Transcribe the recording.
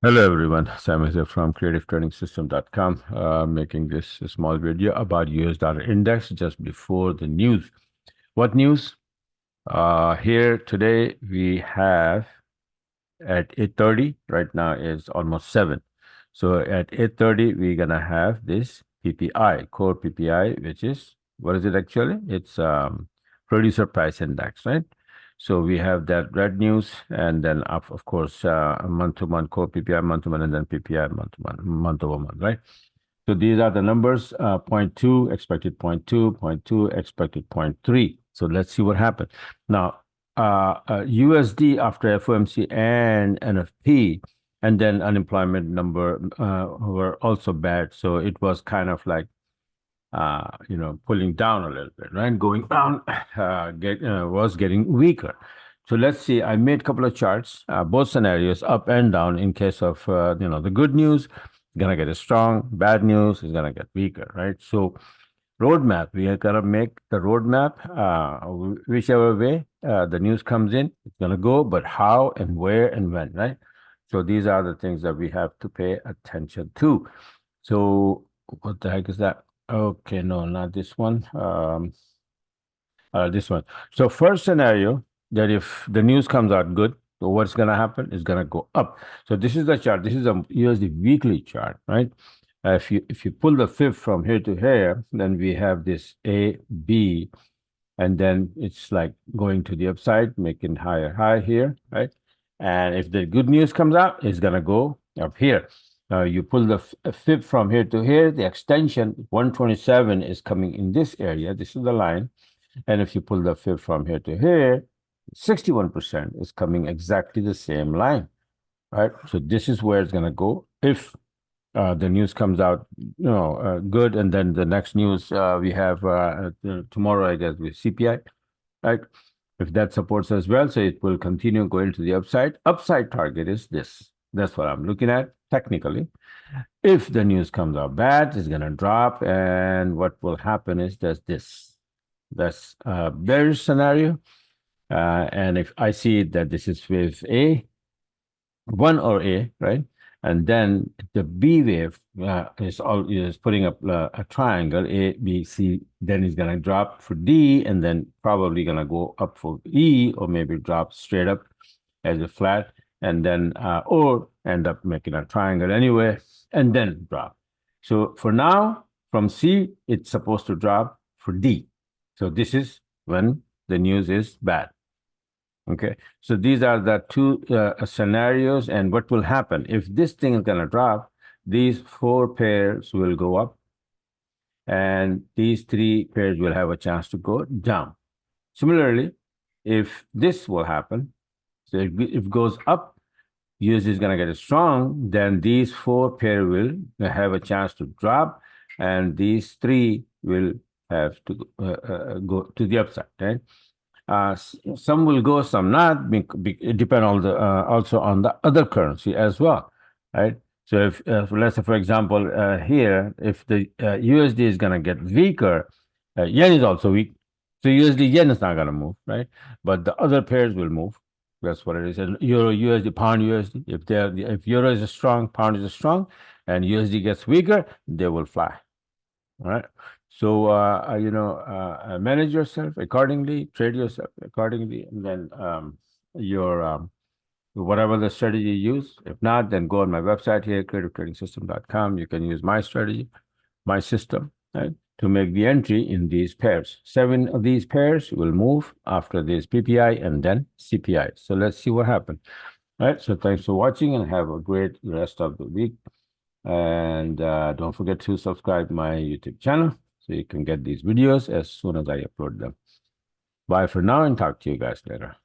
Hello everyone, Sam is here from creativetrainingsystem.com, making this a small video about US dollar index just before the news. What news? Here today we have at 8:30, right now is almost 7. So at 8:30 we're gonna have this PPI, core PPI, which is, what is it actually? It's producer price index, right? So we have that red news, and then of course a month-to-month core PPI month-to-month, and then PPI month-to-month, month-over-month, right? So these are the numbers: zero point 0.2 expected, 0.2, 0.2 expected, 0.3. So let's see what happens now. USD after FOMC and NFP, and then unemployment number were also bad. So it was kind of like pulling down a little bit, right? Going down was getting weaker. So let's see. I made a couple of charts, both scenarios, up and down. In case of the good news, gonna get strong. Bad news is gonna get weaker, right? So roadmap, we are gonna make the roadmap. Whichever way the news comes in, it's gonna go. But how and where and when, right? So these are the things that we have to pay attention to. So what the heck is that? Okay, no, not this one. This one. So first scenario, that if the news comes out good, so what's gonna happen is gonna go up. So this is the chart. This is a USD weekly chart, right? If you pull the fib from here to here, then we have this A, B, and then it's like going to the upside, making higher high here, right? And if the good news comes out, it's gonna go up here. Now you pull the fib from here to here, the extension 127 is coming in this area. This is the line. And if you pull the fib from here to here, 61% is coming exactly the same line, right? So this is where it's gonna go. If the news comes out, good, and then the next news we have tomorrow, I guess, with CPI, right? If that supports as well, so it will continue going to the upside. Upside target is this. That's what I'm looking at technically. If the news comes out bad, it's gonna drop, and what will happen is there's this. That's a bearish scenario, and if I see that this is wave A, 1 or A, right? And then the B wave is putting up a triangle, A, B, C. Then it's gonna drop for D, and then probably gonna go up for E, or maybe drop straight up as a flat, and then or end up making a triangle anyway, and then drop. So for now, from C, it's supposed to drop for D. So this is when the news is bad. Okay, so these are the two scenarios, and what will happen if this thing is going to drop? These four pairs will go up, and these three pairs will have a chance to go down. Similarly, if this will happen, so if it goes up, USD is going to get strong, then these four pair will have a chance to drop, and these three will have to go to the upside, right? Some will go, some not. It depend on the also on the other currency as well, right? So if let's say, for example, here, if the USD is gonna get weaker, yen is also weak, so USD yen is not gonna move, right? But the other pairs will move. That's what it is. And Euro USD, pound USD. If Euro is strong, pound is strong, and USD gets weaker, they will fly. All right. So, manage yourself accordingly, trade yourself accordingly, and then your whatever the strategy you use. If not, then go on my website here, creativetrainingsystem.com. You can use my strategy, my system, right, to make the entry in these pairs. 7 of these pairs will move after this PPI and then CPI. So let's see what happens. All right. So thanks for watching, and have a great rest of the week. And don't forget to subscribe my YouTube channel so you can get these videos as soon as I upload them. Bye for now, and talk to you guys later.